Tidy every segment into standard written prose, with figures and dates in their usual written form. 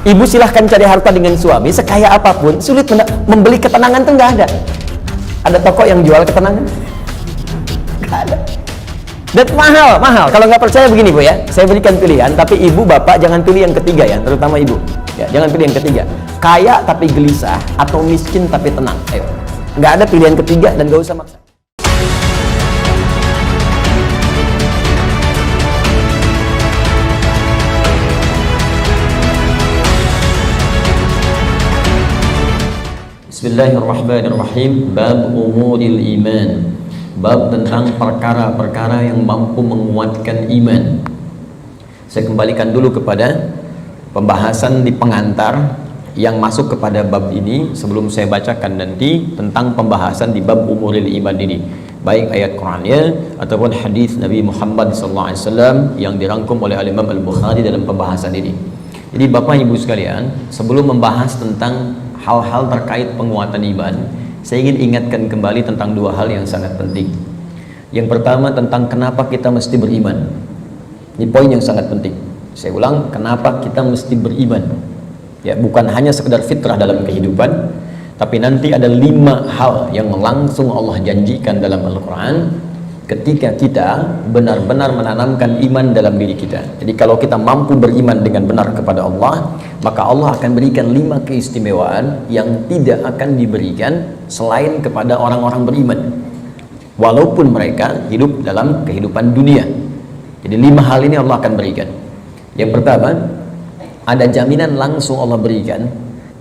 Ibu silahkan cari harta dengan suami sekaya apapun, sulit membeli ketenangan tuh nggak ada. Ada toko yang jual ketenangan? Nggak ada. Dan mahal. Kalau nggak percaya begini Bu ya, saya berikan pilihan, tapi ibu bapak jangan pilih yang ketiga ya, terutama ibu. Ya, jangan pilih yang ketiga. Kaya tapi gelisah atau miskin tapi tenang. Ayo. Nggak ada pilihan ketiga dan nggak usah maksa. Bismillahirrahmanirrahim. Bab umuril iman. Bab tentang perkara-perkara yang mampu menguatkan iman. Saya kembalikan dulu kepada pembahasan di pengantar yang masuk kepada bab ini sebelum saya bacakan nanti tentang pembahasan di bab umuril iman ini, baik ayat Qur'annya ataupun hadis Nabi Muhammad SAW yang dirangkum oleh Imam Al-Bukhari dalam pembahasan ini. Jadi Bapak Ibu sekalian, sebelum membahas tentang hal-hal terkait penguatan iman, saya ingin ingatkan kembali tentang dua hal yang sangat penting. Yang pertama tentang kenapa kita mesti beriman. Ini poin yang sangat penting. Saya ulang, kenapa kita mesti beriman. Ya, bukan hanya sekedar fitrah dalam kehidupan, tapi nanti ada 5 hal yang langsung Allah janjikan dalam Al-Quran ketika kita benar-benar menanamkan iman dalam diri kita. Jadi kalau kita mampu beriman dengan benar kepada Allah, maka Allah akan berikan 5 keistimewaan yang tidak akan diberikan selain kepada orang-orang beriman, walaupun mereka hidup dalam kehidupan dunia. Jadi 5 hal ini Allah akan berikan. Yang pertama, ada jaminan langsung Allah berikan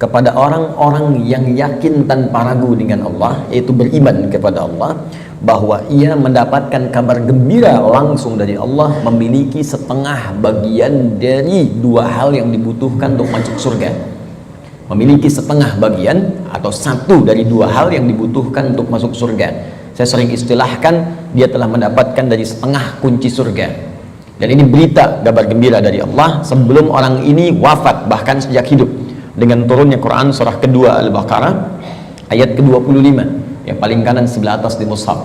kepada orang-orang yang yakin tanpa ragu dengan Allah, yaitu beriman kepada Allah, bahwa ia mendapatkan kabar gembira langsung dari Allah, memiliki setengah bagian dari 2 hal yang dibutuhkan untuk masuk surga. Memiliki setengah bagian atau 1 dari 2 hal yang dibutuhkan untuk masuk surga. Saya sering istilahkan dia telah mendapatkan dari setengah kunci surga. Dan ini berita kabar gembira dari Allah sebelum orang ini wafat, bahkan sejak hidup, dengan turunnya Quran surah kedua Al-Baqarah ayat ke-25 yang paling kanan sebelah atas di mushaf.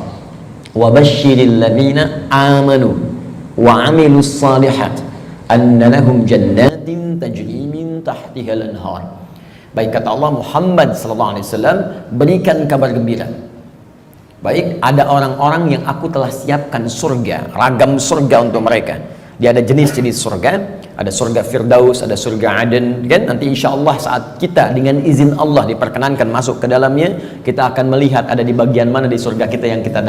Wa basyiril ladzina amanu wa 'amilus shalihat anna lahum jannatin tajri min tahtiha al-anhar. Baik, kata Allah, Muhammad sallallahu alaihi wasallam, berikan kabar gembira. Baik, ada orang-orang yang aku telah siapkan surga, ragam surga untuk mereka. Dia ada jenis-jenis surga, ada surga Firdaus, ada surga Aden, kan? Nanti insya Allah saat kita dengan izin Allah diperkenankan masuk ke dalamnya, kita akan melihat ada di bagian mana di surga kita yang kita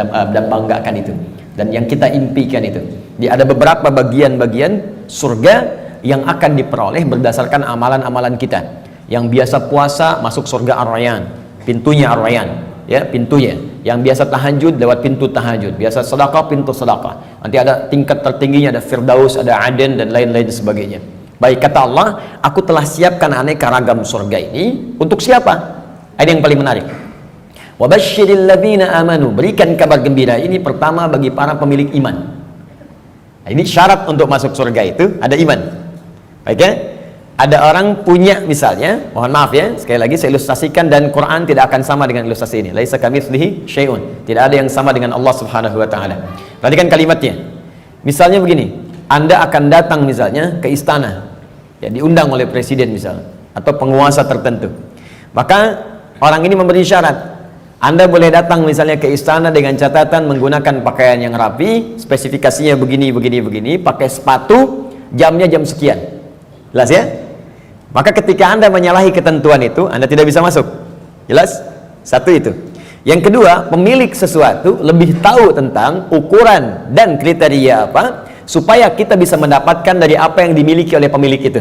banggakan itu, dan yang kita impikan itu. Dia ada beberapa bagian-bagian surga yang akan diperoleh berdasarkan amalan-amalan kita. Yang biasa puasa masuk surga Ar-Rayyan, pintunya Ar-Rayyan, ya, pintunya. Yang biasa tahajud lewat pintu tahajud, biasa sedekah pintu sedekah. Nanti ada tingkat tertingginya, ada Firdaus, ada Aden, dan lain-lain sebagainya. Baik, kata Allah, aku telah siapkan aneka ragam surga ini untuk siapa? Ada yang paling menarik. Wa basyiril ladzina amanu, berikan kabar gembira ini pertama bagi para pemilik iman. Nah, ini syarat untuk masuk surga itu ada iman. Baik ya? Ada orang punya, misalnya, mohon maaf ya, sekali lagi saya ilustrasikan, dan Quran tidak akan sama dengan ilustrasi ini. Laisa kamitslihi syai'un. Tidak ada yang sama dengan Allah Subhanahu wa taala. Perhatikan kalimatnya. Misalnya begini, Anda akan datang misalnya ke istana, ya, diundang oleh presiden misalnya, atau penguasa tertentu. Maka orang ini memberi syarat. Anda boleh datang misalnya ke istana dengan catatan menggunakan pakaian yang rapi, spesifikasinya begini, pakai sepatu, jamnya jam sekian. Jelas ya? Maka ketika Anda menyalahi ketentuan itu, Anda tidak bisa masuk. Jelas? Satu itu. Yang kedua, pemilik sesuatu lebih tahu tentang ukuran dan kriteria apa, supaya kita bisa mendapatkan dari apa yang dimiliki oleh pemilik itu.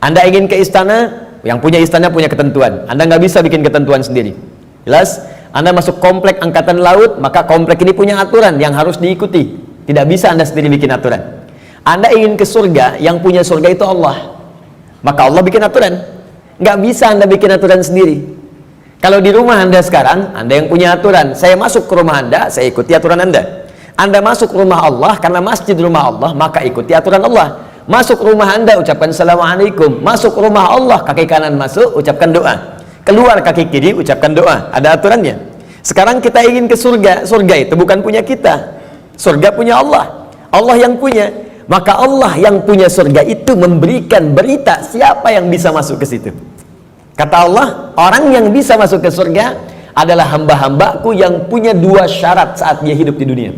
Anda ingin ke istana, yang punya istana punya ketentuan. Anda nggak bisa bikin ketentuan sendiri. Jelas? Anda masuk komplek angkatan laut, maka komplek ini punya aturan yang harus diikuti. Tidak bisa Anda sendiri bikin aturan. Anda ingin ke surga, yang punya surga itu Allah. Maka Allah bikin aturan. Nggak bisa Anda bikin aturan sendiri. Kalau di rumah Anda sekarang, Anda yang punya aturan. Saya masuk ke rumah Anda, saya ikuti aturan Anda. Anda masuk ke rumah Allah, karena masjid rumah Allah, maka ikuti aturan Allah. Masuk rumah Anda, ucapkan Assalamualaikum. Masuk rumah Allah, kaki kanan masuk, ucapkan doa. Keluar kaki kiri, ucapkan doa. Ada aturannya. Sekarang kita ingin ke surga. Surga itu bukan punya kita. Surga punya Allah. Allah yang punya. maka Allah yang punya surga itu memberikan berita siapa yang bisa masuk ke situ. Kata Allah, orang yang bisa masuk ke surga adalah hamba-hambaku yang punya 2 syarat saat dia hidup di dunia.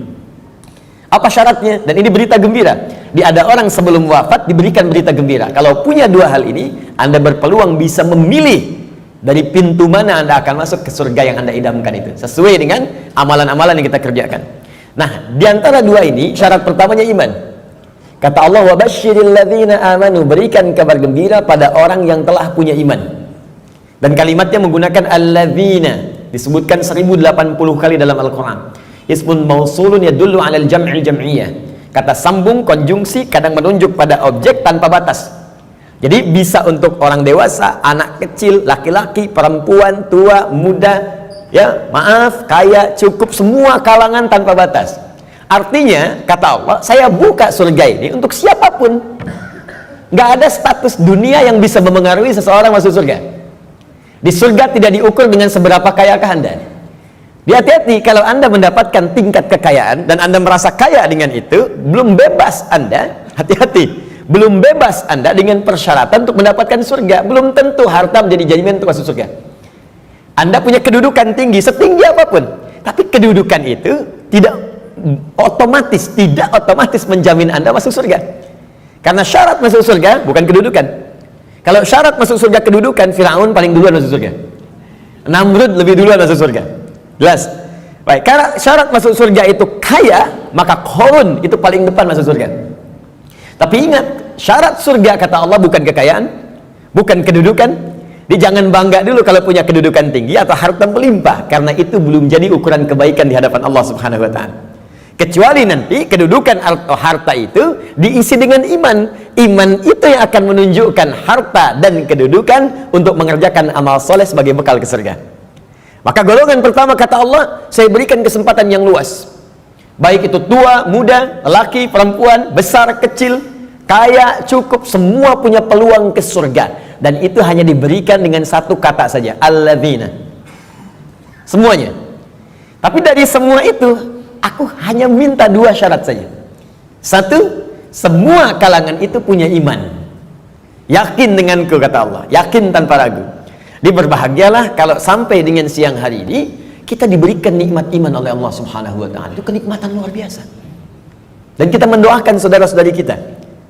Apa syaratnya? Dan ini berita gembira. Ada orang sebelum wafat diberikan berita gembira. Kalau punya 2 hal ini, Anda berpeluang bisa memilih dari pintu mana Anda akan masuk ke surga yang Anda idamkan itu, sesuai dengan amalan-amalan yang kita kerjakan. Nah, di antara 2 ini, syarat pertamanya iman. Kata Allah, wabashshiril ladzina amanu, berikan kabar gembira pada orang yang telah punya iman. Dan kalimatnya menggunakan alladzina, disebutkan 1080 kali dalam Al-Quran. Ismun mausulun yadullu alal jam'il jam'iyah. Kata sambung, konjungsi, kadang menunjuk pada objek tanpa batas. Jadi bisa untuk orang dewasa, anak kecil, laki-laki, perempuan, tua, muda, ya, maaf, kaya, cukup, semua kalangan tanpa batas. Artinya, kata Allah, saya buka surga ini untuk siapapun. Nggak ada status dunia yang bisa memengaruhi seseorang masuk surga. Di surga tidak diukur dengan seberapa kayakah Anda. Hati-hati, kalau Anda mendapatkan tingkat kekayaan dan Anda merasa kaya dengan itu, belum bebas Anda, hati-hati, belum bebas Anda dengan persyaratan untuk mendapatkan surga. Belum tentu harta menjadi jaminan untuk masuk surga. Anda punya kedudukan tinggi, setinggi apapun, tapi kedudukan itu tidak otomatis menjamin Anda masuk surga. Karena syarat masuk surga bukan kedudukan. Kalau syarat masuk surga kedudukan, Firaun paling duluan masuk surga, Namrud lebih duluan masuk surga. Jelas? Baik, karena syarat masuk surga itu kaya, maka Qarun itu paling depan masuk surga. Tapi ingat, syarat surga kata Allah bukan kekayaan, bukan kedudukan. Dia jangan bangga dulu kalau punya kedudukan tinggi atau harta melimpah, karena itu belum jadi ukuran kebaikan di hadapan Allah Subhanahu wa taala. Kecuali nanti kedudukan atau harta itu diisi dengan iman. Iman itu yang akan menunjukkan harta dan kedudukan untuk mengerjakan amal soleh sebagai bekal ke surga. Maka golongan pertama kata Allah, saya berikan kesempatan yang luas. Baik itu tua, muda, laki, perempuan, besar, kecil, kaya, cukup, semua punya peluang ke surga. Dan itu hanya diberikan dengan 1 kata saja, alladzina. Semuanya. Tapi dari semua itu, aku hanya minta 2 syarat saja. 1, semua kalangan itu punya iman. Yakin denganku kata Allah, yakin tanpa ragu. Berbahagialah kalau sampai dengan siang hari ini kita diberikan nikmat iman oleh Allah Subhanahu wa taala. Itu kenikmatan luar biasa. Dan kita mendoakan saudara-saudari kita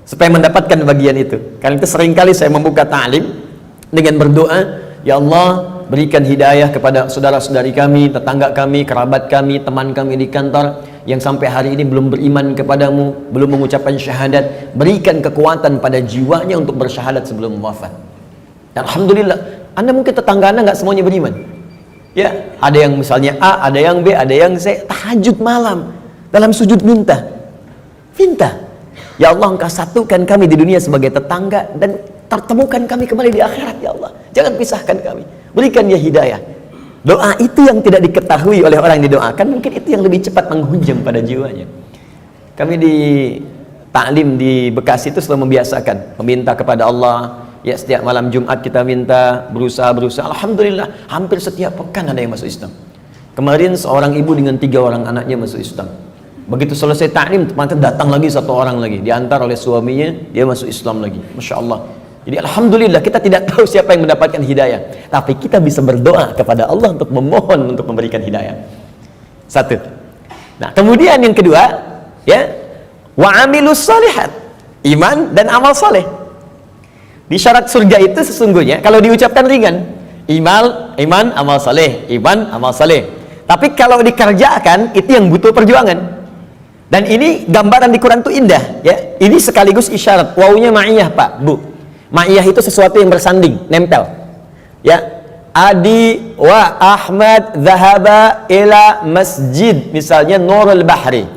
supaya mendapatkan bagian itu. Karena itu seringkali saya membuka ta'lim dengan berdoa, ya Allah, berikan hidayah kepada saudara-saudari kami, tetangga kami, kerabat kami, teman kami di kantor yang sampai hari ini belum beriman kepadamu, belum mengucapkan syahadat. Berikan kekuatan pada jiwanya untuk bersyahadat sebelum wafat. Alhamdulillah, Anda mungkin tetangga Anda nggak semuanya beriman. Ya, ada yang misalnya A, ada yang B, ada yang C, tahajud malam dalam sujud minta. Ya Allah, Engkau satukan kami di dunia sebagai tetangga dan pertemukan kami kembali di akhirat ya Allah. Jangan pisahkan kami. Berikan dia hidayah. Doa itu yang tidak diketahui oleh orang yang didoakan, mungkin itu yang lebih cepat menghujam pada jiwanya. Kami di taklim di Bekasi itu selalu membiasakan meminta kepada Allah. Ya, setiap malam Jumat kita minta, berusaha. Alhamdulillah, hampir setiap pekan ada yang masuk Islam. Kemarin seorang ibu dengan 3 orang anaknya masuk Islam. Begitu selesai taklim, datang lagi 1 orang lagi, diantar oleh suaminya, dia masuk Islam lagi. Masya Allah. Jadi alhamdulillah, kita tidak tahu siapa yang mendapatkan hidayah, tapi kita bisa berdoa kepada Allah untuk memohon untuk memberikan hidayah. 1. Nah, kemudian yang kedua, ya, wa amilus shalihat, iman dan amal soleh. Di syarat surga itu sesungguhnya kalau diucapkan ringan, iman, amal soleh, iman, amal soleh. Tapi kalau dikerjakan itu yang butuh perjuangan. Dan ini gambaran di Quran itu indah, ya. Ini sekaligus isyarat. Wawunya ma'iyah, Pak, Bu. Ma'iyah itu sesuatu yang bersanding, nempel. Ya. Adi wa Ahmad zahaba ila masjid, misalnya Nurul Bahri.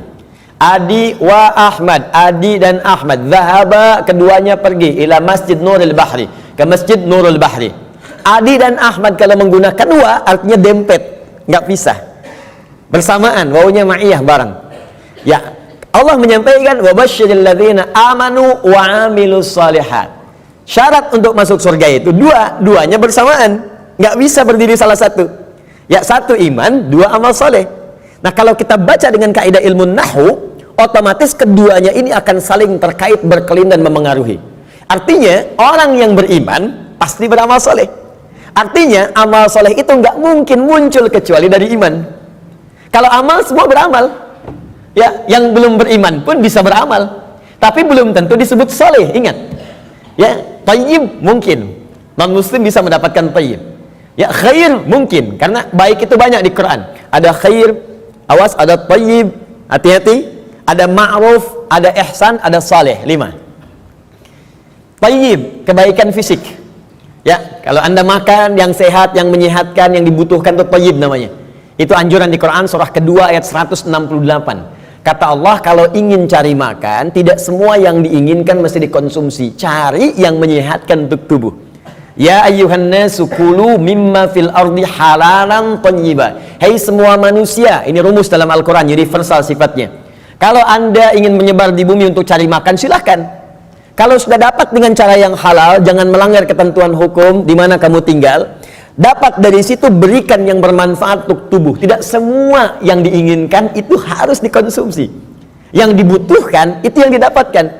Adi wa Ahmad, Adi dan Ahmad, zahaba, keduanya pergi ila masjid Nurul Bahri, ke masjid Nurul Bahri. Adi dan Ahmad kalau menggunakan wa artinya dempet, nggak pisah, bersamaan, wawunya ma'iyah bareng. Ya, Allah menyampaikan wa basyiril ladzina amanu wa amilus shalihat. Syarat untuk masuk surga itu duanya bersamaan, nggak bisa berdiri salah satu. Ya, 1 iman, 2 amal soleh. Nah, kalau kita baca dengan kaidah ilmu nahwu, otomatis keduanya ini akan saling terkait, berkelin dan memengaruhi. Artinya orang yang beriman pasti beramal soleh. Artinya amal soleh itu nggak mungkin muncul kecuali dari iman. Kalau amal semua beramal, ya, yang belum beriman pun bisa beramal, tapi belum tentu disebut soleh. Ingat, ya, tayyib mungkin non muslim bisa mendapatkan tayyib, ya, khair mungkin karena baik itu banyak di Quran. Ada khair, awas, ada tayyib, hati-hati, ada ma'ruf, ada ihsan, ada saleh. 5. Tayyib, kebaikan fisik, ya, kalau anda makan yang sehat, yang menyehatkan, yang dibutuhkan, itu tayyib namanya. Itu anjuran di Quran surah kedua ayat 168. Kata Allah, kalau ingin cari makan, tidak semua yang diinginkan mesti dikonsumsi. Cari yang menyehatkan untuk tubuh. Ya ayyuhan nasu kulu mimma fil ardi halalan thayyiba. Hei semua manusia, ini rumus dalam Al-Quran, universal sifatnya. Kalau anda ingin menyebar di bumi untuk cari makan, silahkan. Kalau sudah dapat dengan cara yang halal, jangan melanggar ketentuan hukum di mana kamu tinggal. Dapat dari situ, berikan yang bermanfaat untuk tubuh. Tidak semua yang diinginkan itu harus dikonsumsi. Yang dibutuhkan itu yang didapatkan.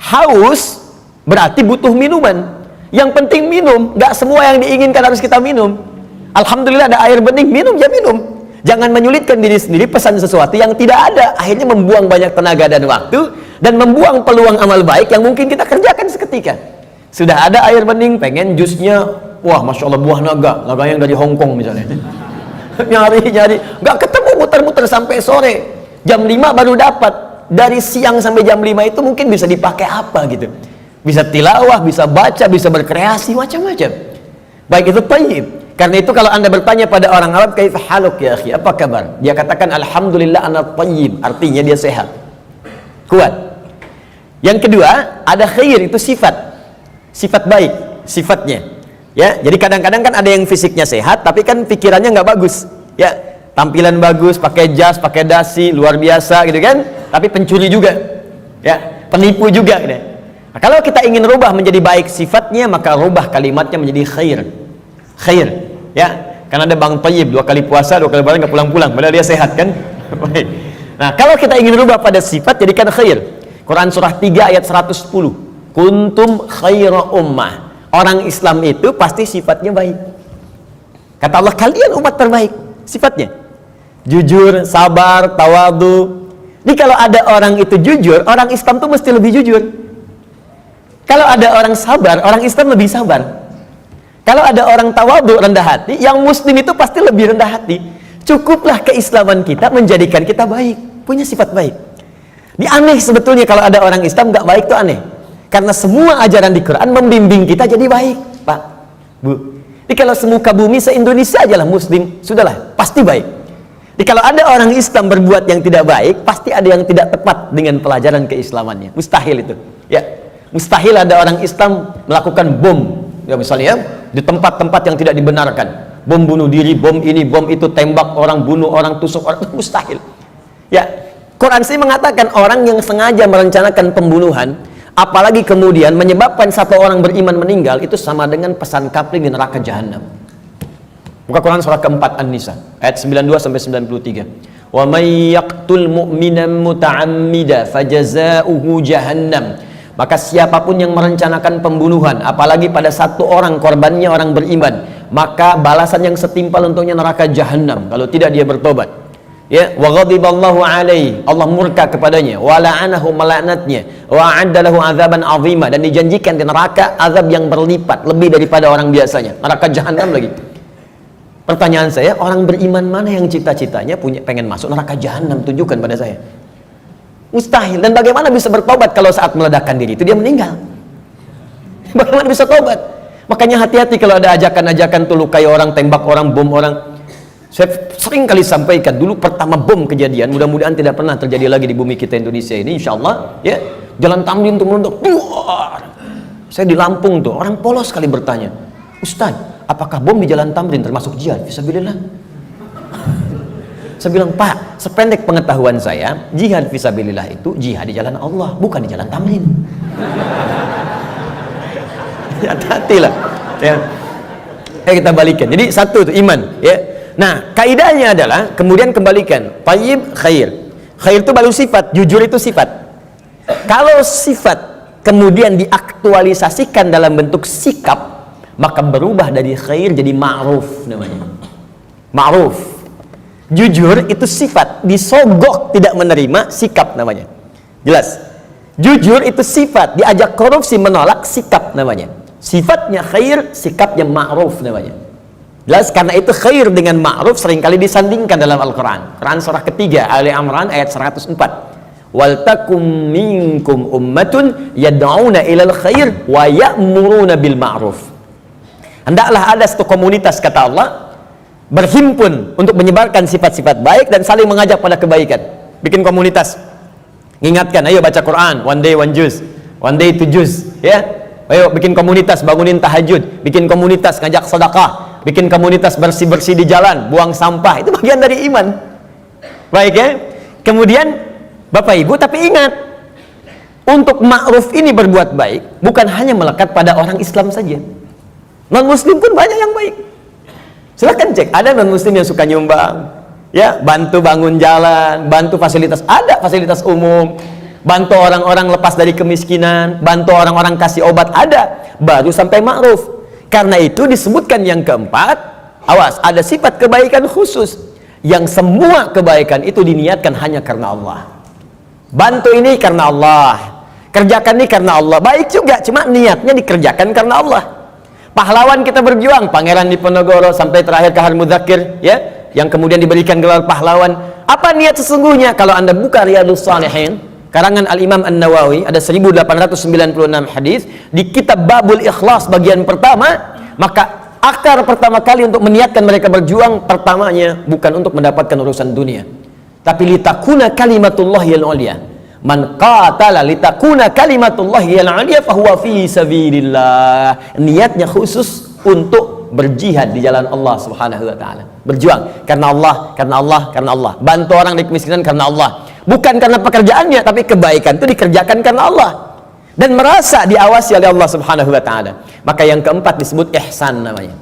Haus berarti butuh minuman. Yang penting minum. Gak semua yang diinginkan harus kita minum. Alhamdulillah ada air bening, minum ya minum. Jangan menyulitkan diri sendiri pesan sesuatu yang tidak ada. Akhirnya membuang banyak tenaga dan waktu, dan membuang peluang amal baik yang mungkin kita kerjakan seketika. Sudah ada air bening, pengen jusnya, wah Masya Allah buah naga yang dari Hongkong misalnya. nyari, gak ketemu, muter-muter sampai sore. Jam 5 baru dapat. Dari siang sampai jam 5 itu mungkin bisa dipakai apa gitu. Bisa tilawah, bisa baca, bisa berkreasi, macam-macam. Baik itu tayyib. Karena itu kalau anda bertanya pada orang Arab, kaifa haluk ya akhi, apa kabar? Dia katakan alhamdulillah ana tayyib, artinya dia sehat, kuat. Yang kedua, ada khair, itu sifat baik, sifatnya. Ya, jadi kadang-kadang kan ada yang fisiknya sehat, tapi kan pikirannya nggak bagus. Ya, tampilan bagus, pakai jas, pakai dasi, luar biasa gitu kan. Tapi pencuri juga, ya, penipu juga. Gitu. Nah, kalau kita ingin rubah menjadi baik sifatnya, maka rubah kalimatnya menjadi khair, ya. Karena ada Bang Tayyib 2 kali puasa, 2 kali lebaran nggak pulang-pulang, padahal dia sehat kan. Baik. Nah, kalau kita ingin rubah pada sifat, jadikan khair. Quran surah 3 ayat 110. Kuntum khaira ummah. Orang Islam itu pasti sifatnya baik. Kata Allah, kalian umat terbaik. Sifatnya jujur, sabar, tawadu. Jadi kalau ada orang itu jujur, orang Islam tuh mesti lebih jujur. Kalau ada orang sabar, orang Islam lebih sabar. Kalau ada orang tawadu, rendah hati, yang muslim itu pasti lebih rendah hati. Cukuplah keislaman kita menjadikan kita baik, punya sifat baik. Ini aneh sebetulnya kalau ada orang Islam nggak baik, tuh aneh. Karena semua ajaran di Quran membimbing kita jadi baik, Pak, Bu. Jadi kalau semuka bumi se-Indonesia aja lah muslim, sudahlah, pasti baik. Jadi kalau ada orang Islam berbuat yang tidak baik, pasti ada yang tidak tepat dengan pelajaran keislamannya. Mustahil itu. Ya, mustahil ada orang Islam melakukan bom, ya misalnya di tempat-tempat yang tidak dibenarkan. Bom bunuh diri, bom ini, bom itu, tembak orang, bunuh orang, tusuk orang, mustahil. Ya, Quran sih mengatakan orang yang sengaja merencanakan pembunuhan, apalagi kemudian menyebabkan satu orang beriman meninggal, itu sama dengan pesan kapling di neraka jahanam. Buka Quran surah keempat An-Nisa ayat 92 sampai 93. Wa may yaqtul mu'minan muta'ammida fajazauhu jahannam. Maka siapapun yang merencanakan pembunuhan, apalagi pada satu orang korbannya orang beriman, maka balasan yang setimpal untuknya neraka jahanam kalau tidak dia bertobat. Ya, wa ghadiballahu alaihi, Allah murka kepadanya, wa la'anahu, melaknatnya, wa a'adda lahu azaban azima, dan dijanjikan di neraka azab yang berlipat lebih daripada orang biasanya, neraka jahanam lagi. Pertanyaan saya, orang beriman mana yang cita-citanya pengen masuk neraka jahanam? Tunjukkan pada saya. Mustahil. Dan bagaimana bisa bertobat kalau saat meledakkan diri itu dia meninggal? Bagaimana bisa tobat? Makanya hati-hati kalau ada ajakan-ajakan tuh lukai orang, tembak orang, bom orang. Saya sering kali sampaikan, dulu pertama bom kejadian, mudah-mudahan tidak pernah terjadi lagi di bumi kita Indonesia ini, insya Allah, ya, Jalan Tamrin tuh melontok, saya di Lampung tuh, orang polos sekali bertanya, Ustaz, apakah bom di Jalan Tamrin termasuk jihad? Fisabilillah. Saya bilang, Pak, sependek pengetahuan saya, jihad fisabilillah itu jihad di jalan Allah, bukan di Jalan Tamrin. Hati-hati lah, ya. Kita balikan. Jadi satu itu iman, ya. Nah, kaidahnya adalah kemudian kembalikan tayyib khair. Khair itu baru sifat, jujur itu sifat. Kalau sifat kemudian diaktualisasikan dalam bentuk sikap, maka berubah dari khair jadi ma'ruf namanya. Ma'ruf. Jujur itu sifat, disogok tidak menerima, sikap namanya. Jelas? Jujur itu sifat, diajak korupsi menolak, sikap namanya. Sifatnya khair, sikapnya ma'ruf namanya. Jelas? Karena itu khair dengan ma'ruf seringkali disandingkan dalam Al-Quran. Quran surah ketiga, Ali Imran ayat 104. Wal takum minkum ummatun yad'una ilal khair wa ya'muruna bil ma'ruf. Hendaklah ada satu komunitas, kata Allah, berhimpun untuk menyebarkan sifat-sifat baik dan saling mengajak pada kebaikan. Bikin komunitas. Ingatkan, ayo baca Quran, one day one juz, one day two juz, ya. Ayo bikin komunitas, bangunin tahajud, bikin komunitas ngajak sedekah, bikin komunitas bersih-bersih di jalan, buang sampah, itu bagian dari iman. Baik ya. Kemudian Bapak Ibu, tapi ingat, untuk ma'ruf ini berbuat baik bukan hanya melekat pada orang Islam saja. Non muslim pun banyak yang baik. Silahkan cek, ada non muslim yang suka nyumbang, ya, bantu bangun jalan, bantu fasilitas, ada fasilitas umum, bantu orang-orang lepas dari kemiskinan, bantu orang-orang kasih obat, ada, baru sampai ma'ruf. Karena itu disebutkan yang keempat, awas, ada sifat kebaikan khusus yang semua kebaikan itu diniatkan hanya karena Allah. Bantu ini karena Allah, kerjakan ini karena Allah, baik juga, cuma niatnya dikerjakan karena Allah. Pahlawan kita berjuang, Pangeran Diponegoro sampai terakhir Kahar Muzakir, ya, yang kemudian diberikan gelar pahlawan. Apa niat sesungguhnya? Kalau Anda buka Riyadhus Shalihin karangan Al-Imam An-Nawawi, ada 1896 hadis di kitab Babul Ikhlas bagian pertama, maka akar pertama kali untuk meniatkan mereka berjuang, pertamanya bukan untuk mendapatkan urusan dunia, tapi litakuna kalimatullahi al-ulya. Man qatala litakuna kalimatullahi al-ulya fahuwa fi sabilillah. Niatnya khusus untuk berjihad di jalan Allah Subhanahu wa taala. Berjuang karena Allah, karena Allah, karena Allah. Bantu orang di kemiskinan karena Allah. Bukan karena pekerjaannya, tapi kebaikan itu dikerjakan karena Allah. Dan merasa diawasi oleh Allah Subhanahu wa taala. Maka yang keempat disebut ihsan namanya.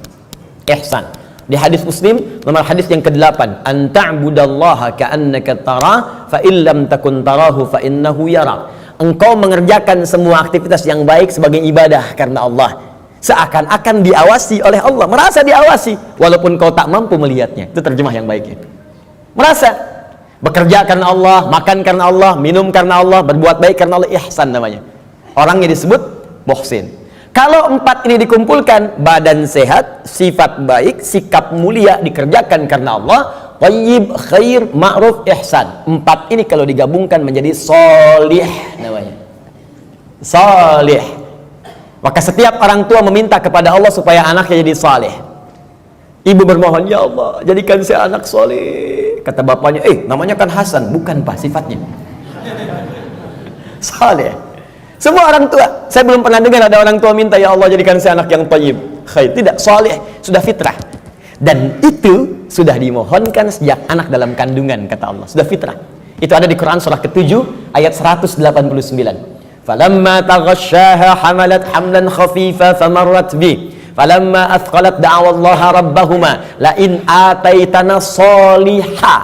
Ihsan. Di hadis Muslim nomor hadis yang ke-8, an ta'budallaha ka'annaka tarah fa illam takun tarahu fa innahu yarak. Engkau mengerjakan semua aktivitas yang baik sebagai ibadah karena Allah, seakan-akan diawasi oleh Allah, merasa diawasi walaupun kau tak mampu melihatnya. Itu terjemah yang baiknya. Merasa bekerja karena Allah, makan karena Allah, minum karena Allah, berbuat baik karena Allah, ihsan namanya. Orangnya disebut muhsin. Kalau empat ini dikumpulkan, badan sehat, sifat baik, sikap mulia, dikerjakan karena Allah, thayyib, khair, ma'ruf, ihsan. Empat ini kalau digabungkan menjadi sholih namanya. Sholih. Maka setiap orang tua meminta kepada Allah supaya anaknya jadi saleh. Ibu bermohon, ya Allah, jadikan saya anak soleh. Kata bapaknya, namanya kan Hasan. Bukan Pak, sifatnya saleh. Semua orang tua, saya belum pernah dengar ada orang tua minta, ya Allah jadikan saya anak yang thayyib, khair. Tidak, saleh, sudah fitrah. Dan itu sudah dimohonkan sejak anak dalam kandungan, kata Allah, sudah fitrah. Itu ada di Quran surah ke-7 ayat 189. Falamma taghasyaha hamalat hamlan khafifa famarrat bi. Falamma athqalat da'awallaha rabbahuma la in ataitana sholiha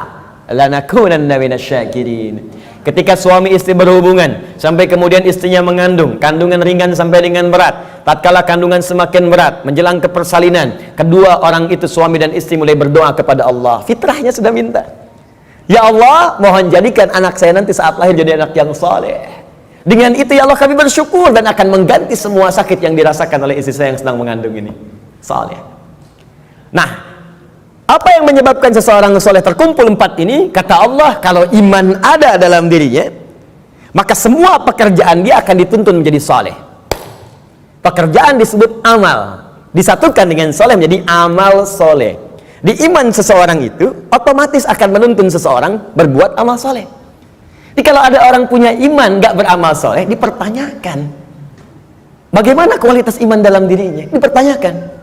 lanakunanna minasyakirin. Ketika suami istri berhubungan sampai kemudian istrinya mengandung, kandungan ringan sampai dengan berat, tatkala kandungan semakin berat menjelang ke persalinan, kedua orang itu suami dan istri mulai berdoa kepada Allah. Fitrahnya sudah minta, ya Allah, mohon jadikan anak saya nanti saat lahir jadi anak yang saleh. Dengan itu ya Allah kami bersyukur dan akan mengganti semua sakit yang dirasakan oleh istri saya yang sedang mengandung ini. Saleh. Nah, apa yang menyebabkan seseorang soleh? Terkumpul empat ini, kata Allah, kalau iman ada dalam dirinya, maka semua pekerjaan dia akan dituntun menjadi soleh. Pekerjaan disebut amal, disatukan dengan soleh menjadi amal soleh. Di iman seseorang itu otomatis akan menuntun seseorang berbuat amal soleh. Jadi kalau ada orang punya iman gak beramal soleh, dipertanyakan bagaimana kualitas iman dalam dirinya, dipertanyakan.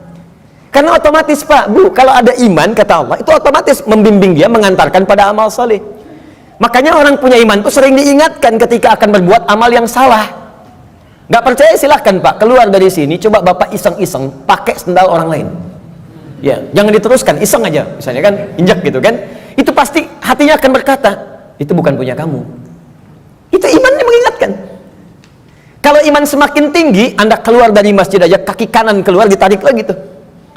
Karena otomatis Pak, Bu, kalau ada iman, kata Allah, itu otomatis membimbing dia, mengantarkan pada amal soleh. Makanya orang punya iman itu sering diingatkan ketika akan berbuat amal yang salah. Gak percaya silahkan Pak, keluar dari sini, coba Bapak iseng-iseng pakai sendal orang lain. Ya, jangan diteruskan, iseng aja, misalnya kan, injak gitu kan. Itu pasti hatinya akan berkata, itu bukan punya kamu. Itu imannya mengingatkan. Kalau iman semakin tinggi, Anda keluar dari masjid aja, kaki kanan keluar, ditarik lagi tuh.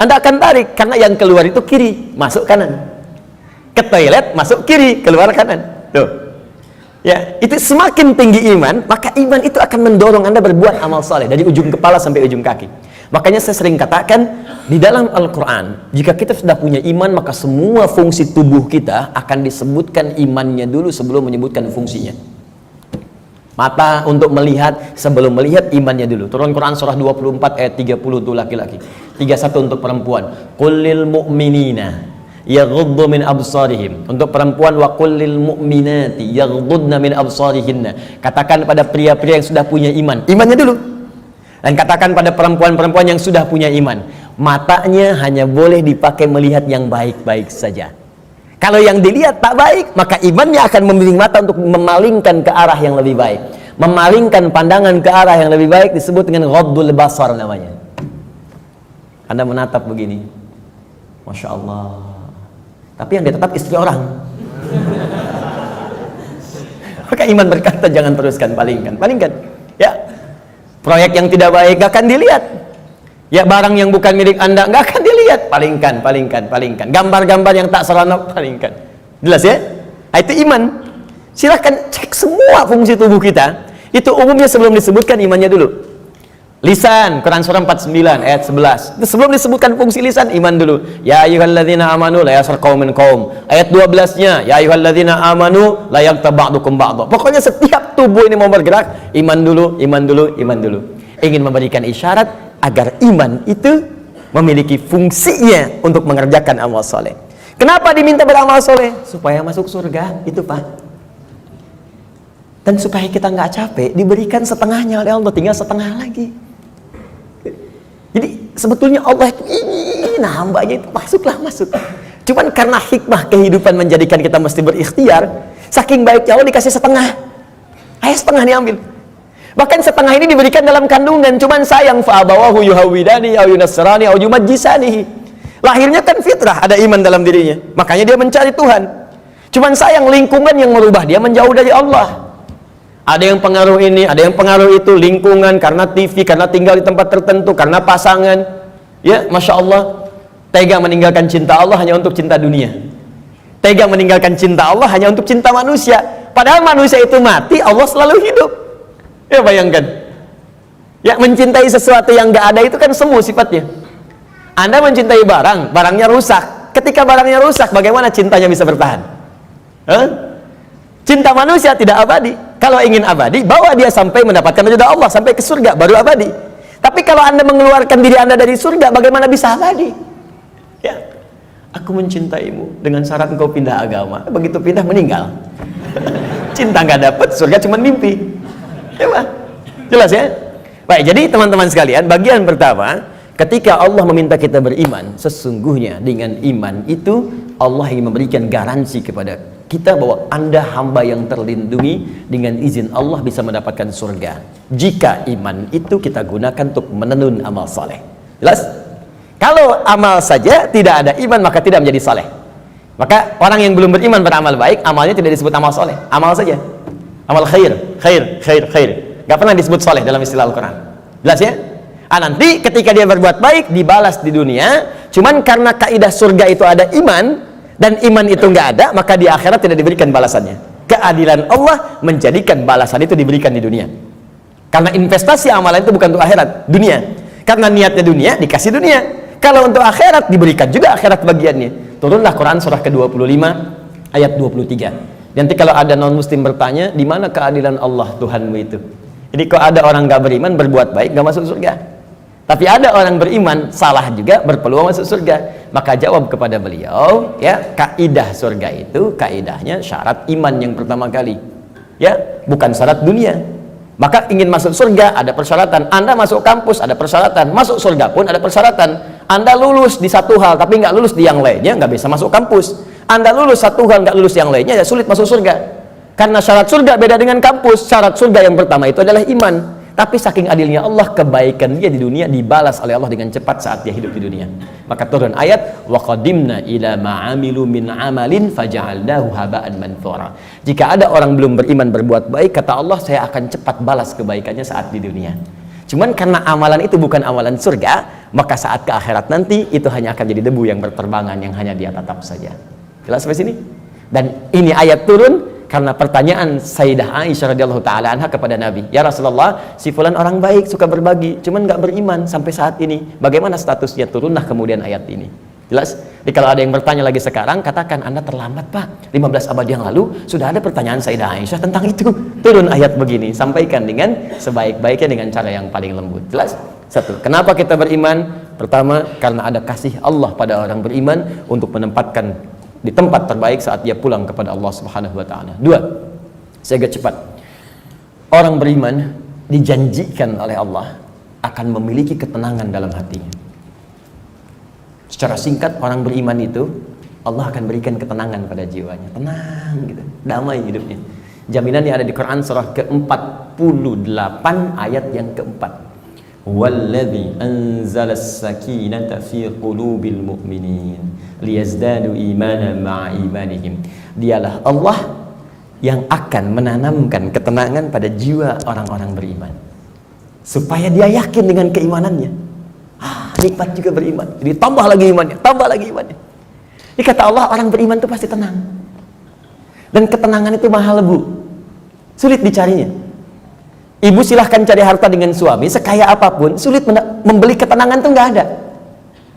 Anda akan tarik, karena yang keluar itu kiri, masuk kanan. Ke toilet, masuk kiri, keluar kanan. Tuh. Ya, itu semakin tinggi iman, maka iman itu akan mendorong Anda berbuat amal saleh dari ujung kepala sampai ujung kaki. Makanya saya sering katakan, di dalam Al-Quran, jika kita sudah punya iman, maka semua fungsi tubuh kita akan disebutkan imannya dulu sebelum menyebutkan fungsinya. Mata untuk melihat, sebelum melihat imannya dulu. Turun Quran surah 24 ayat 30 untuk laki-laki, 31 untuk perempuan. Qul lil mu'minina yaghuddu min absarihim. Untuk perempuan, wa qul lil mu'minati yaghuddna min absarihinna. Katakan pada pria-pria yang sudah punya iman, imannya dulu. Dan katakan pada perempuan-perempuan yang sudah punya iman, matanya hanya boleh dipakai melihat yang baik-baik saja. Kalau yang dilihat tak baik, maka imannya akan membimbing mata untuk memalingkan ke arah yang lebih baik. Memalingkan pandangan ke arah yang lebih baik disebut dengan ghaddul basar namanya. Anda menatap begini, Masya Allah, tapi yang ditatap istri orang. Maka iman berkata jangan teruskan, palingkan. Ya, proyek yang tidak baik gak akan dilihat. Ya, barang yang bukan milik Anda nggak akan dilihat, palingkan. Gambar-gambar yang tak seronok, palingkan. Jelas ya? Nah, itu iman. Silahkan cek semua fungsi tubuh kita. Itu umumnya sebelum disebutkan imannya dulu. Lisan, Quran surah 49 ayat 11. Itu sebelum disebutkan fungsi lisan, iman dulu. Ya ayyuhalladzina amanu la yaskhar qaumin qaum. Ayat 12-nya, ya ayyuhalladzina amanu la yaghtab ba'dukum ba'dha. Pokoknya setiap tubuh ini mau bergerak, iman dulu. Ingin memberikan isyarat agar iman itu memiliki fungsinya untuk mengerjakan amal soleh. Kenapa diminta beramal soleh? Supaya masuk surga, itu Pak. Dan supaya kita nggak capek, diberikan setengahnya oleh Allah, tinggal setengah lagi. Jadi sebetulnya Allah itu ingin hambanya itu masuk. Cuman karena hikmah kehidupan menjadikan kita mesti berikhtiar, saking baiknya Allah dikasih setengah. Ayo setengah diambil. Bahkan setengah ini diberikan dalam kandungan. Cuman sayang, fa'abawahu yuhawidani au yunasrani au yumajjisani. Lahirnya kan fitrah, ada iman dalam dirinya, makanya dia mencari Tuhan. Cuman sayang, lingkungan yang merubah dia menjauh dari Allah. Ada yang pengaruh ini, ada yang pengaruh itu, lingkungan, karena TV, karena tinggal di tempat tertentu, karena pasangan. Ya, Masya Allah, tega meninggalkan cinta Allah hanya untuk cinta dunia. Tega meninggalkan cinta Allah hanya untuk cinta manusia. Padahal manusia itu mati, Allah selalu hidup. Ya, bayangkan. Ya, mencintai sesuatu yang gak ada itu kan semu sifatnya. Anda mencintai barang, barangnya rusak. Ketika barangnya rusak, bagaimana cintanya bisa bertahan? Cinta manusia tidak abadi. Kalau ingin abadi, bawa dia sampai mendapatkan ridha Allah, sampai ke surga, baru abadi. Tapi kalau Anda mengeluarkan diri Anda dari surga, bagaimana bisa abadi? Ya, aku mencintaimu dengan syarat engkau pindah agama. Begitu pindah, meninggal. Cinta nggak dapat, surga cuma mimpi. Ya, Pak? Jelas ya? Baik, jadi teman-teman sekalian, bagian pertama, ketika Allah meminta kita beriman, sesungguhnya dengan iman itu Allah ingin memberikan garansi kepada kita bahwa Anda hamba yang terlindungi, dengan izin Allah bisa mendapatkan surga jika iman itu kita gunakan untuk menenun amal saleh. Jelas? Kalau amal saja tidak ada iman, maka tidak menjadi saleh. Maka orang yang belum beriman beramal baik, amalnya tidak disebut amal saleh, amal saja, amal khair. Gak pernah disebut saleh dalam istilah Al-Quran. Jelas ya? Nanti ketika dia berbuat baik dibalas di dunia. Cuman karena kaidah surga itu ada iman, dan iman itu nggak ada, maka di akhirat tidak diberikan balasannya. Keadilan Allah menjadikan balasan itu diberikan di dunia. Karena investasi amalan itu bukan untuk akhirat, dunia. Karena niatnya dunia, dikasih dunia. Kalau untuk akhirat, diberikan juga akhirat bagiannya. Turunlah Quran surah ke-25 ayat 23. Nanti kalau ada non muslim bertanya, di mana keadilan Allah Tuhanmu itu? Jadi kalau ada orang nggak beriman berbuat baik nggak masuk surga, tapi ada orang beriman salah juga berpeluang masuk surga. Maka jawab kepada beliau, ya, kaidah surga itu kaidahnya syarat iman yang pertama kali, ya, bukan syarat dunia. Maka ingin masuk surga ada persyaratan. Anda masuk kampus ada persyaratan, masuk surga pun ada persyaratan. Anda lulus di satu hal tapi nggak lulus di yang lainnya, nggak bisa masuk kampus. Anda lulus satu hal nggak lulus yang lainnya, ya sulit masuk surga. Karena syarat surga beda dengan kampus. Syarat surga yang pertama itu adalah iman. Tapi saking adilnya Allah, kebaikan dia di dunia dibalas oleh Allah dengan cepat saat dia hidup di dunia. Maka turun ayat, wa qadimna ila ma'amilu min amalin faja'alnahu haba'an manthura. Jika ada orang belum beriman berbuat baik, kata Allah, saya akan cepat balas kebaikannya saat di dunia. Cuman karena amalan itu bukan amalan surga, maka saat ke akhirat nanti itu hanya akan jadi debu yang berterbangan yang hanya dia tatap saja. Jelas sampai sini? Dan ini ayat turun karena pertanyaan Sayyidah Aisyah radhiyallahu taala anha kepada Nabi, ya Rasulullah, si fulan orang baik, suka berbagi, cuman nggak beriman sampai saat ini. Bagaimana statusnya? Turunlah kemudian ayat ini. Jelas? Jadi kalau ada yang bertanya lagi sekarang, katakan Anda terlambat Pak. 15 abad yang lalu sudah ada pertanyaan Sayyidah Aisyah tentang itu. Turun ayat begini, sampaikan dengan sebaik-baiknya dengan cara yang paling lembut. Jelas? Satu, kenapa kita beriman? Pertama, karena ada kasih Allah pada orang beriman untuk menempatkan di tempat terbaik saat dia pulang kepada Allah Subhanahu wa taala. Dua, saya agak cepat. Orang beriman dijanjikan oleh Allah akan memiliki ketenangan dalam hatinya. Secara singkat, orang beriman itu Allah akan berikan ketenangan pada jiwanya. Tenang gitu, damai hidupnya. Jaminannya ada di Quran surah ke-48 ayat yang keempat. Walladzi anzalas sakinata fi qulubil mu'minin liyazdadu imanan ma'a imanihim. Dialah Allah yang akan menanamkan ketenangan pada jiwa orang-orang beriman supaya dia yakin dengan keimanannya. Nikmat juga beriman. Jadi tambah lagi imannya, tambah lagi imannya. Ini kata Allah, orang beriman itu pasti tenang. Dan ketenangan itu mahal, Bu. Sulit dicarinya. Ibu silahkan cari harta dengan suami sekaya apapun, sulit membeli ketenangan tuh nggak ada.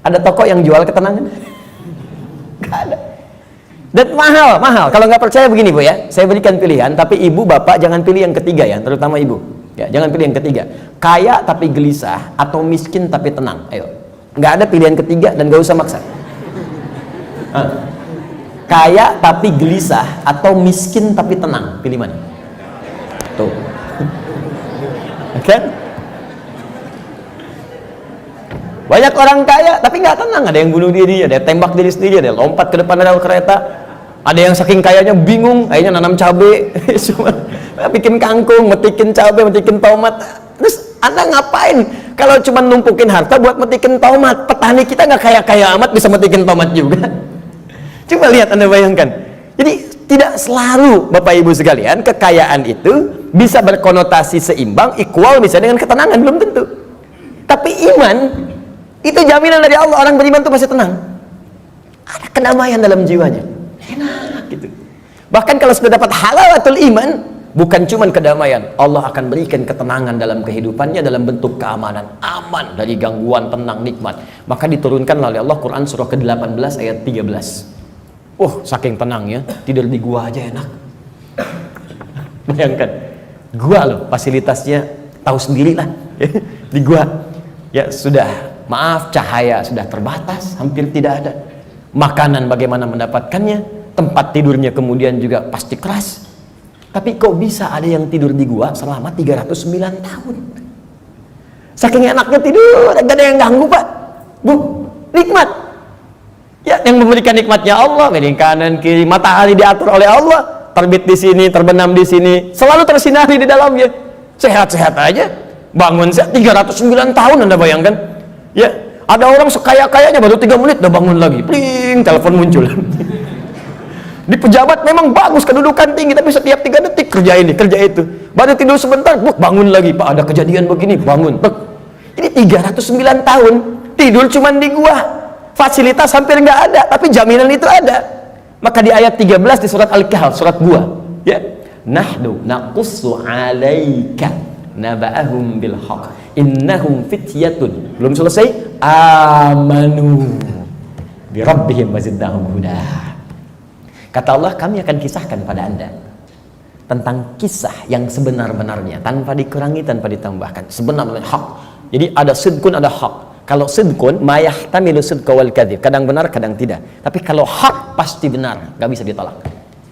Ada toko yang jual ketenangan? Nggak ada. Dan mahal. Kalau nggak percaya begini Bu ya, saya berikan pilihan, tapi ibu bapak jangan pilih yang ketiga ya, terutama ibu. Ya, jangan pilih yang ketiga. Kaya tapi gelisah atau miskin tapi tenang. Ayo, nggak ada pilihan ketiga dan nggak usah maksa. Kaya tapi gelisah atau miskin tapi tenang, pilih mana? Tuh. Kan? Banyak orang kaya tapi nggak tenang, ada yang bunuh diri, ada yang tembak diri sendiri, ada yang lompat ke depan rel kereta, ada yang saking kayanya bingung, akhirnya nanam cabai, bikin kangkung, metikin cabai, metikin tomat. Terus Anda ngapain kalau cuma numpukin harta buat metikin tomat? Petani kita nggak kaya-kaya amat bisa metikin tomat juga. Coba lihat, Anda bayangkan. Jadi tidak selalu Bapak Ibu sekalian kekayaan itu bisa berkonotasi seimbang, equal misalnya dengan ketenangan, belum tentu. Tapi iman itu jaminan dari Allah, orang beriman itu pasti tenang. Ada kedamaian dalam jiwanya. Enak gitu. Bahkan kalau sudah dapat halawatul iman, bukan cuma kedamaian, Allah akan berikan ketenangan dalam kehidupannya dalam bentuk keamanan, aman dari gangguan, tenang, nikmat. Maka diturunkan oleh Allah Quran surah ke-18 ayat 13. Saking tenangnya, tidur di gua aja enak. Bayangkan, gua loh, fasilitasnya tahu sendiri lah. Di gua, ya sudah, maaf, cahaya sudah terbatas, hampir tidak ada. Makanan bagaimana mendapatkannya, tempat tidurnya kemudian juga pasti keras. Tapi kok bisa ada yang tidur di gua selama 309 tahun? Saking enaknya tidur, gak ada yang ganggu Pak. Bu, nikmat. Ya, yang memberikan nikmatnya Allah, miring kanan kiri, matahari diatur oleh Allah, terbit di sini, terbenam di sini, selalu tersinari di dalamnya. Sehat-sehat aja, bangun 309 tahun, Anda bayangkan? Ya, ada orang sekaya-kayanya baru 3 menit udah bangun lagi, pling, telepon muncul. Di pejabat memang bagus, kedudukan tinggi, tapi setiap 3 detik kerja ini, kerja itu. Baru tidur sebentar, bangun lagi, Pak ada kejadian begini, bangun. Ini 309 tahun tidur cuman di gua. Fasilitas hampir nggak ada, tapi jaminan itu ada. Maka di ayat 13 di surat Al-Kahf, surat gua, ya, nahnu naqussu 'alaika naba'ahum bil haqq innahum fityatun, belum selesai, amanu bi rabbihim wazidnahum huda. Kata Allah, kami akan kisahkan pada Anda tentang kisah yang sebenar-benarnya, tanpa dikurangi, tanpa ditambahkan, sebenarnya hak. Jadi ada sidqun, ada hak. Kalau sidqun, mayahtamilu sidqa wal kadzib, kadang benar, kadang tidak. Tapi kalau hak pasti benar, gak bisa ditolak.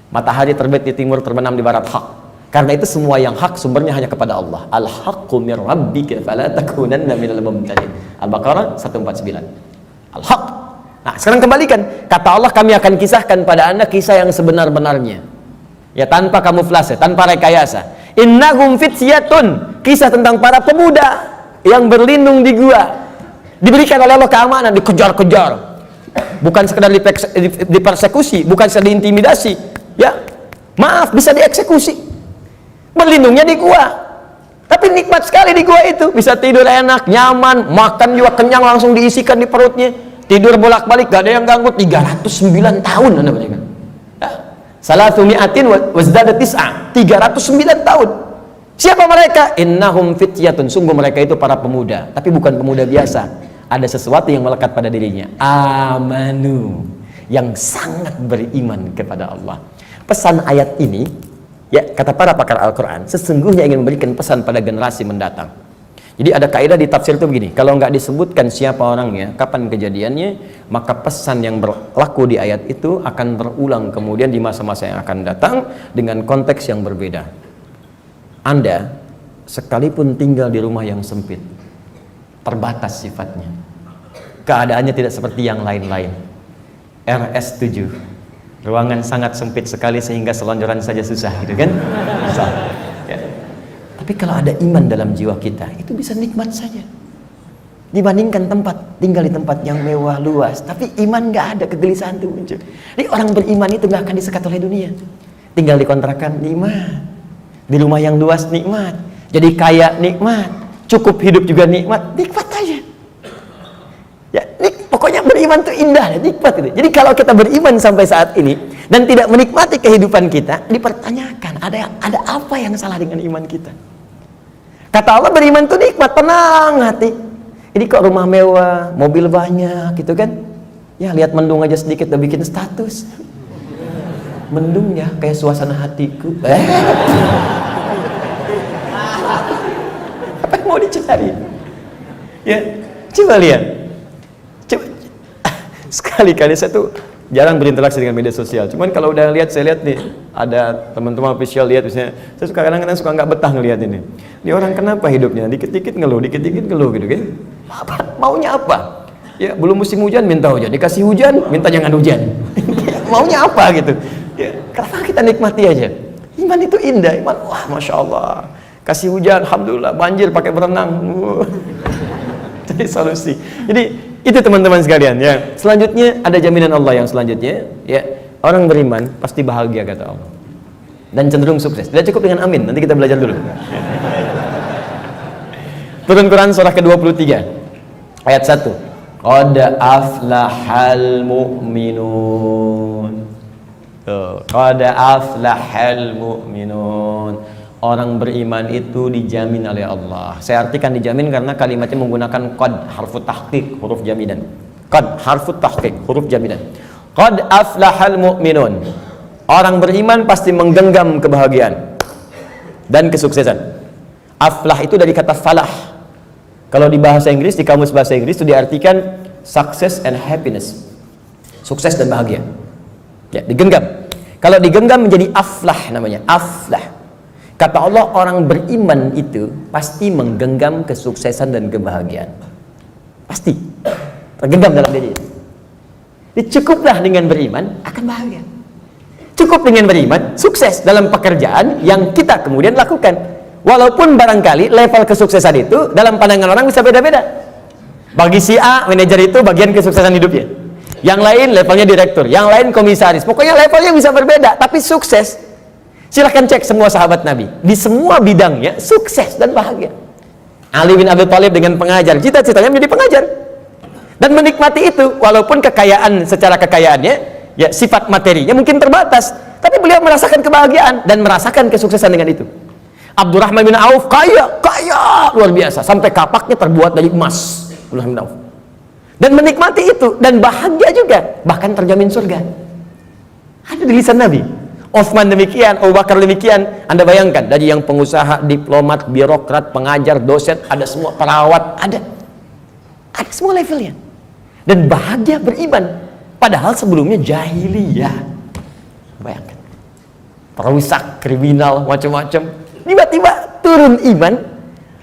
Matahari terbit di timur, terbenam di barat, hak. Karena itu semua yang hak sumbernya hanya kepada Allah. Al-haqqu mir rabbika fala takunanna minal mumtarin. Al-Baqarah 149. Al-haq. Nah, sekarang kembalikan. Kata Allah, kami akan kisahkan pada Anda kisah yang sebenar-benarnya. Ya, tanpa kamuflase, tanpa rekayasa. Innahum fityatun, kisah tentang para pemuda yang berlindung di gua. Diberikan oleh Allah keamanan, dikejar-kejar. Bukan sekedar dipersekusi, bukan sekedar diintimidasi. Ya, maaf, bisa dieksekusi. Berlindungnya di gua. Tapi nikmat sekali di gua itu. Bisa tidur enak, nyaman, makan juga kenyang, langsung diisikan di perutnya. Tidur bolak-balik, gak ada yang ganggu. 309 tahun Anda bayangkan. Salatu mi'atin wazdada tis'a, 309 tahun. Siapa mereka? Innahum fityatun, sungguh mereka itu para pemuda, tapi bukan pemuda biasa. Ada sesuatu yang melekat pada dirinya. Amanu, yang sangat beriman kepada Allah. Pesan ayat ini, ya, kata para pakar Al-Quran, sesungguhnya ingin memberikan pesan pada generasi mendatang. Jadi ada kaidah di tafsir itu begini, kalau nggak disebutkan siapa orangnya, kapan kejadiannya, maka pesan yang berlaku di ayat itu akan berulang kemudian di masa-masa yang akan datang dengan konteks yang berbeda. Anda sekalipun tinggal di rumah yang sempit, terbatas sifatnya, keadaannya tidak seperti yang lain-lain. RS7, ruangan sangat sempit sekali sehingga selonjoran saja susah, gitu kan? Susah. Ya. Tapi kalau ada iman dalam jiwa kita, itu bisa nikmat saja. Dibandingkan tinggal di tempat yang mewah, luas, tapi iman nggak ada, kegelisahan itu muncul. Jadi orang beriman itu nggak akan disekat oleh dunia. Tinggal di kontrakan, nikmat. Di rumah yang luas, nikmat. Jadi kaya, nikmat. Cukup hidup juga nikmat. Nikmat aja. Ya, pokoknya beriman itu indah, nikmat itu. Jadi kalau kita beriman sampai saat ini dan tidak menikmati kehidupan kita, dipertanyakan ada apa yang salah dengan iman kita? Kata Allah, beriman itu nikmat, tenang hati. Jadi kok rumah mewah, mobil banyak, gitu kan? Ya lihat mendung aja sedikit udah bikin status. Mendung ya, kayak suasana hatiku. Apa yang mau dicari? Ya, coba lihat. Sekali-kali saya tuh jarang berinteraksi dengan media sosial. Cuman kalau udah lihat, saya lihat nih, ada teman-teman official lihat, misalnya, saya suka kadang-kadang suka nggak betah ngelihat ini. Ini orang kenapa hidupnya? Dikit-dikit ngeluh gitu kan? Apa? Maunya apa? Ya, belum musim hujan minta hujan, dikasih hujan minta jangan hujan. Maunya apa gitu? Ya, kenapa kita nikmati aja? Iman itu indah, iman, wah masya Allah. Kasih hujan, alhamdulillah, banjir pakai berenang. Jadi solusi. Jadi itu teman-teman sekalian ya. Selanjutnya ada jaminan Allah yang selanjutnya ya, orang beriman pasti bahagia kata Allah dan cenderung sukses. Tidak cukup dengan amin, nanti kita belajar dulu. Turun Quran surah ke-23 ayat 1. Qad aflahal mu'minun. Qad aflahal mu'minun. Orang beriman itu dijamin oleh Allah. Saya artikan dijamin karena kalimatnya menggunakan qad, harfu tahqiq, huruf jaminan. Qad, harfu tahqiq, huruf jaminan. Qad aflahal mu'minun. Orang beriman pasti menggenggam kebahagiaan dan kesuksesan. Aflah itu dari kata falah. Kalau di bahasa Inggris, di kamus bahasa Inggris itu diartikan success and happiness. Sukses dan bahagia. Ya, digenggam. Kalau digenggam menjadi aflah namanya, aflah. Kata Allah, orang beriman itu pasti menggenggam kesuksesan dan kebahagiaan. Pasti tergenggam dalam diri. Cukuplah dengan beriman akan bahagia. Cukup dengan beriman sukses dalam pekerjaan yang kita kemudian lakukan. Walaupun barangkali level kesuksesan itu dalam pandangan orang bisa beda-beda. Bagi si A, manajer itu bagian kesuksesan hidupnya. Yang lain levelnya direktur, yang lain komisaris. Pokoknya levelnya bisa berbeda, tapi sukses. Silahkan cek semua sahabat Nabi, di semua bidangnya sukses dan bahagia. Ali bin Abi Thalib dengan pengajar, cita-citanya menjadi pengajar dan menikmati itu, walaupun kekayaan secara kekayaannya, ya sifat materinya mungkin terbatas, tapi beliau merasakan kebahagiaan dan merasakan kesuksesan dengan itu. Abdurrahman bin Auf kaya luar biasa, sampai kapaknya terbuat dari emas. Abdurrahman bin Auf dan menikmati itu dan bahagia juga, bahkan terjamin surga. Ada di lisan Nabi. Utsman demikian, Abu Bakar demikian. Anda bayangkan, dari yang pengusaha, diplomat, birokrat, pengajar, dosen, ada semua, perawat, ada semua levelnya. Dan bahagia beriman, padahal sebelumnya jahiliyah. Bayangkan, perusak, kriminal, macam-macam. Tiba-tiba turun iman,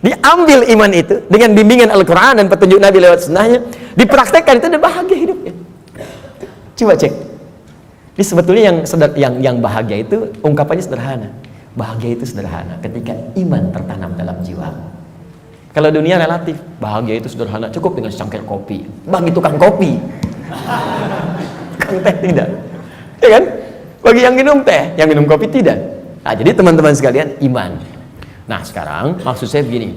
diambil iman itu dengan bimbingan Al-Quran dan petunjuk Nabi lewat sunnahnya, dipraktekkan itu dan bahagia hidupnya. Coba cek. Ini sebetulnya yang bahagia itu ungkapannya sederhana. Bahagia itu sederhana ketika iman tertanam dalam jiwa. Kalau dunia relatif, bahagia itu sederhana, cukup dengan secangkir kopi. Bagi tukang kopi, tukang teh tidak, ya kan? Bagi yang minum teh, yang minum kopi tidak. Nah, jadi teman-teman sekalian, iman. Nah, sekarang maksud saya begini,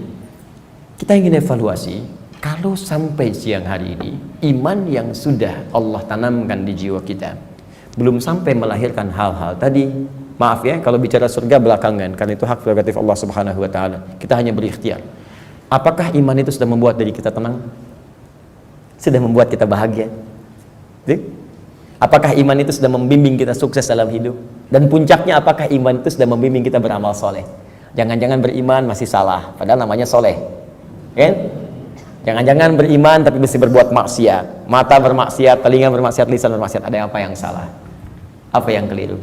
kita ingin evaluasi, kalau sampai siang hari ini, iman yang sudah Allah tanamkan di jiwa kita, belum sampai melahirkan hal-hal tadi, maaf ya, kalau bicara surga belakangan, karena itu hak prerogatif Allah Subhanahu wa Ta'ala, kita hanya berikhtiar. Apakah iman itu sudah membuat diri kita tenang? Sudah membuat kita bahagia? Apakah iman itu sudah membimbing kita sukses dalam hidup? Dan puncaknya, apakah iman itu sudah membimbing kita beramal soleh? Jangan-jangan beriman masih salah, padahal namanya soleh, kan? Jangan-jangan beriman tapi mesti berbuat maksiat, mata bermaksiat, telinga bermaksiat, lisan bermaksiat. Ada apa yang salah? Apa yang keliru?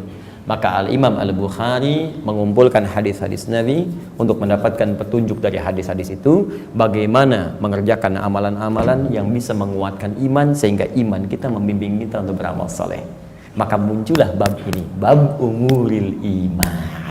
Maka Al-Imam Al-Bukhari mengumpulkan hadis-hadis Nabi untuk mendapatkan petunjuk dari hadis-hadis itu, bagaimana mengerjakan amalan-amalan yang bisa menguatkan iman sehingga iman kita membimbing kita untuk beramal soleh. Maka muncullah bab ini, bab umuril iman.